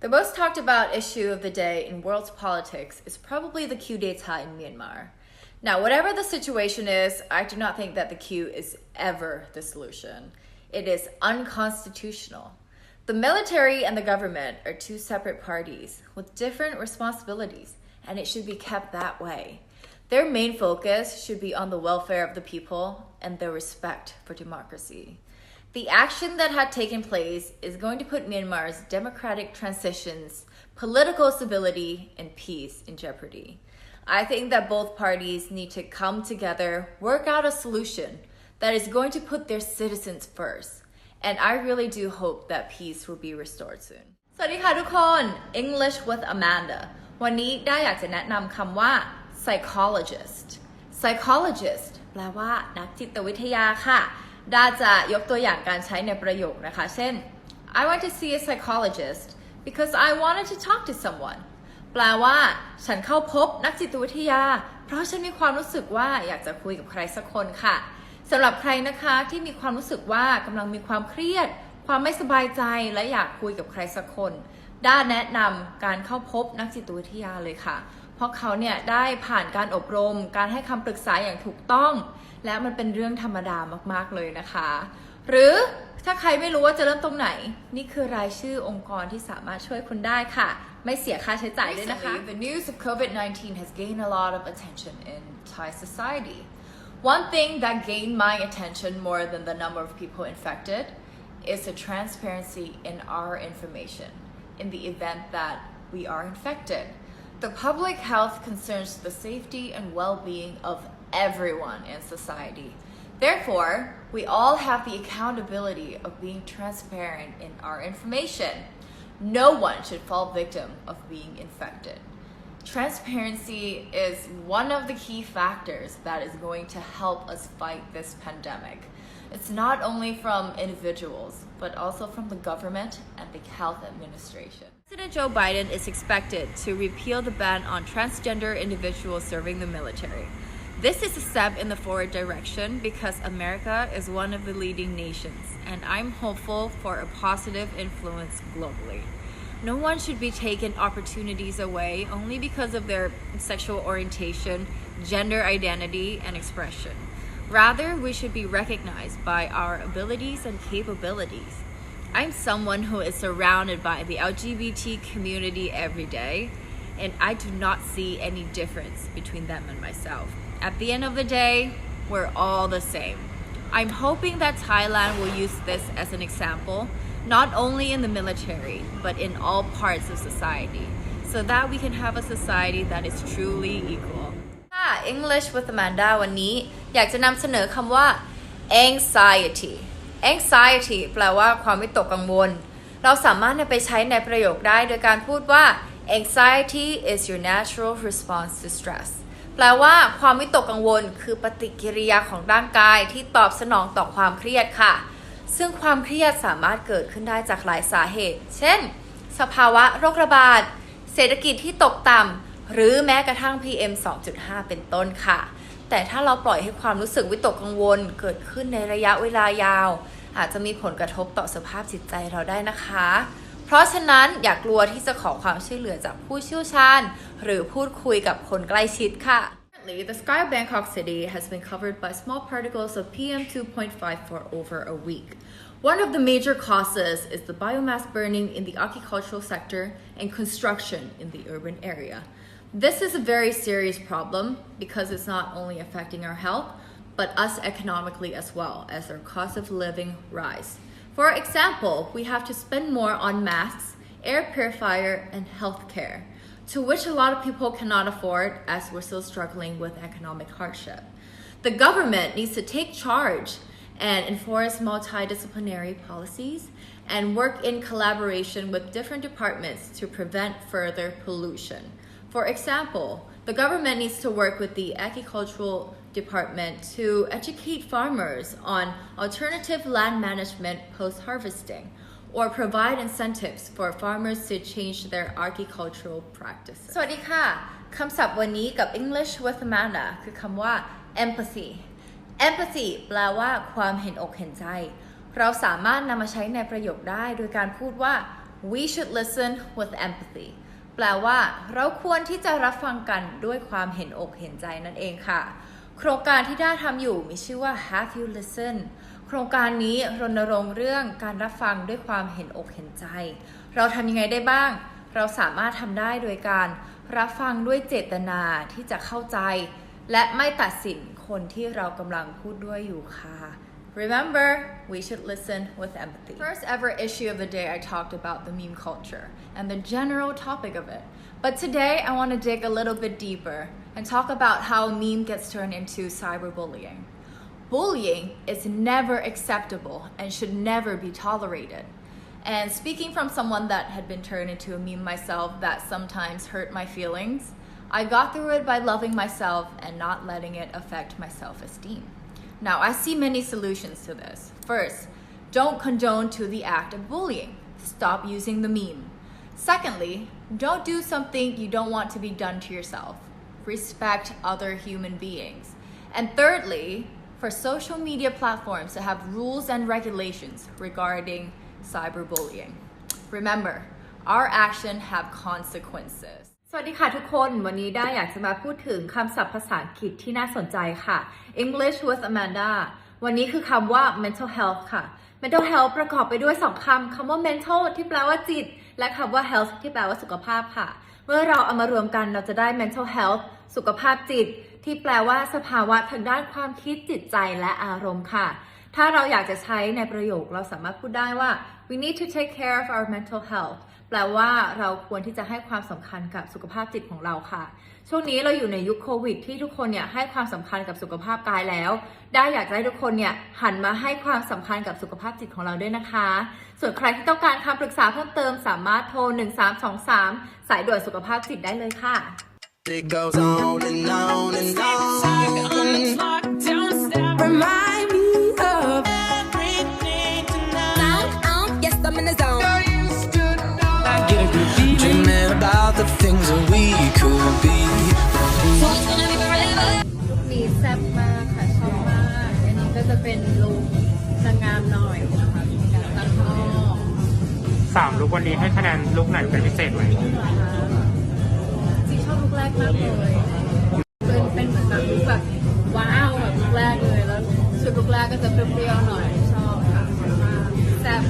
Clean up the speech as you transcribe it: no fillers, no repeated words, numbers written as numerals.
The most talked about issue of the day in world politics is probably the coup d'etat in Myanmar. Now, whatever the situation is, I do not think that the coup is ever the solution. It is unconstitutional. The military and the government are two separate parties with different responsibilities, and it should be kept that way. Their main focus should be on the welfare of the people and their respect for democracy. The action that had taken place is going to put Myanmar's democratic transitions, political stability, and peace in jeopardy. I think that both parties need to come together, work out a solution that is going to put their citizens first. And I really do hope that peace will be restored soon. สวัสดีค่ะทุกคน English with Amanda วันนี้ได้อยากจะแนะนำคำว่า psychologist แปลว่านักจิตวิทยาค่ะดาจะยกตัวอย่างการใช้ในประโยคนะคะเช่น I went to see a psychologist because I wanted to talk to someone แปลว่าฉันเข้าพบนักจิตวิทยาเพราะฉันมีความรู้สึกว่าอยากจะคุยกับใครสักคนค่ะสำหรับใครนะคะที่มีความรู้สึกว่ากำลังมีความเครียดความไม่สบายใจและอยากคุยกับใครสักคนด้าแนะนำการเข้าพบนักจิตวิทยาเลยค่ะเพราะเขาเนี่ยได้ผ่านการอบรมการให้คำปรึกษาอย่างถูกต้องและมันเป็นเรื่องธรรมดามากๆเลยนะคะหรือถ้าใครไม่รู้ว่าจะเริ่มตรงไหนนี่คือรายชื่อองค์กรที่สามารถช่วยคุณได้ค่ะไม่เสียค่าใช้จ่ายด้วยนะคะ The news of COVID-19 has gained a lot of attention in Thai society. One thing that gained my attention more than the number of people infected is the transparency in our information in the event that we are infected. The public health concerns the safety and well-being of everyone in society. Therefore, we all have the accountability of being transparent in our information. No one should fall victim of being infected. Transparency is one of the key factors that is going to help us fight this pandemic. It's not only from individuals, but also from the government and the health administration. President Joe Biden is expected to repeal the ban on transgender individuals serving the military. This is a step in the forward direction because America is one of the leading nations, and I'm hopeful for a positive influence globally. No one should be taken opportunities away only because of their sexual orientation, gender identity, and expression. Rather, we should be recognized by our abilities and capabilities. I'm someone who is surrounded by the LGBT community every day, and I do not see any difference between them and myself. At the end of the day, we're all the same. I'm hoping that Thailand will use this as an example, not only in the military, but in all parts of society, so that we can have a society that is truly equal. English with Amanda วันนี้อยากจะนำเสนอคำว่า anxiety แปลว่าความวิตกกังวลเราสามารถนำไปใช้ในประโยคได้โดยการพูดว่า anxiety is your natural response to stress แปลว่าความวิตกกังวลคือปฏิกิริยาของร่างกายที่ตอบสนองต่อความเครียดค่ะซึ่งความเครียดสามารถเกิดขึ้นได้จากหลายสาเหตุเช่นสภาวะโรคระบาดเศรษฐกิจที่ตกต่ำหรือแม้กระทั่ง PM 2.5 เป็นต้นค่ะแต่ถ้าเราปล่อยให้ความรู้สึกวิตกกังวลเกิดขึ้นในระยะเวลายาวอาจจะมีผลกระทบต่อสภาพจิตใจเราได้นะคะเพราะฉะนั้นอย่ากลัวที่จะขอความช่วยเหลือจากผู้เชี่ยวชาญหรือพูดคุยกับคนใกล้ชิดค่ะ Currently, the sky of Bangkok City has been covered by small particles of PM 2.5 for over a week. One of the major causes is the biomass burning in the agricultural sector and construction in the urban area. This is a very serious problem because it's not only affecting our health, but us economically as well as our cost of living rise. For example, we have to spend more on masks, air purifier, and healthcare, to which a lot of people cannot afford as we're still struggling with economic hardship. The government needs to take charge and enforce multidisciplinary policies and work in collaboration with different departments to prevent further pollution. For example, the government needs to work with the agricultural department to educate farmers on alternative land management post-harvesting or provide incentives for farmers to change their agricultural practices. สวัสดีค่ะคำศัพท์วันนี้กับ English with Amanda คือคำว่า empathy แปลว่าความเห็นอกเห็นใจเราสามารถนำมาใช้ในประโยคได้โดยการพูดว่า we should listen with empathy แปลว่าเราควรที่จะรับฟังกันด้วยความเห็นอกเห็นใจนั่นเองค่ะโครงการที่ได้ทำอยู่มีชื่อว่า Have You Listen โครงการนี้รณรงค์เรื่องการรับฟังด้วยความเห็นอกเห็นใจเราทำยังไงได้บ้างเราสามารถทำได้โดยการรับฟังด้วยเจตนาที่จะเข้าใจและไม่ตัดสินคนที่เรากำลังพูดด้วยอยู่ค่ะ Remember, we should listen with empathy. First ever issue of the day, I talked about the meme culture and the general topic of it. But today, I want to dig a little bit deeper and talk about how a meme gets turned into cyberbullying. Bullying is never acceptable and should never be tolerated. And speaking from someone that had been turned into a meme myself that sometimes hurt my feelings, I got through it by loving myself and not letting it affect my self-esteem. Now, I see many solutions to this. First, don't condone to the act of bullying. Stop using the meme. Secondly, don't do something you don't want to be done to yourself. Respect other human beings. And thirdly, for social media platforms to have rules and regulations regarding cyberbullying. Remember, our action have consequences. สวัสดีค่ะทุกคนวันนี้ได้อยากจะมาพูดถึงคำศัพท์ภาษาอังกฤษที่น่าสนใจค่ะ English with Amanda วันนี้คือคำว่า mental health ค่ะ mental health ประกอบไปด้วย2คำว่า mental ที่แปลว่าจิตและคำว่า health ที่แปลว่าสุขภาพค่ะเมื่อเราเอามารวมกันเราจะได้ mental health สุขภาพจิตที่แปลว่าสภาวะทางด้านความคิดจิตใจและอารมณ์ค่ะถ้าเราอยากจะใช้ในประโยคเราสามารถพูดได้ว่า we need to take care of our mental health แปลว่าเราควรที่จะให้ความสำคัญกับสุขภาพจิตของเราค่ะช่วงนี้เราอยู่ในยุคโควิดที่ทุกคนเนี่ยให้ความสำคัญกับสุขภาพกายแล้วได้อยากให้ทุกคนเนี่ยหันมาให้ความสำคัญกับสุขภาพจิตของเราด้วยนะคะส่วนใครที่ต้องการคำปรึกษาเพิ่มเติมสามารถโทร1323สายด่วนสุขภาพจิตได้เลยค่ะ It goes on and on and on. Remind me of everything tonight. Yes, I'm in the zone. I get a good feeling. Dreaming about the things that we could be. ลุคนี้แซ่บมากค่ะชอบมากอันนี้ก็จะเป็นลุคนางงามหน่อยนะคะมีการตั้งท่อ3ลุควันนี้ให้คะแนนลุคไหนเป็นพิเศษไหมจริงชอบลุคแรกมากเลยเป็นเหมือนแบบลุคแบบว้าวแบบลุคแรกเลยแล้วชุดลุคแรกก็จะเปรี้ยวๆหน่อยชอบค่ะแซ่บ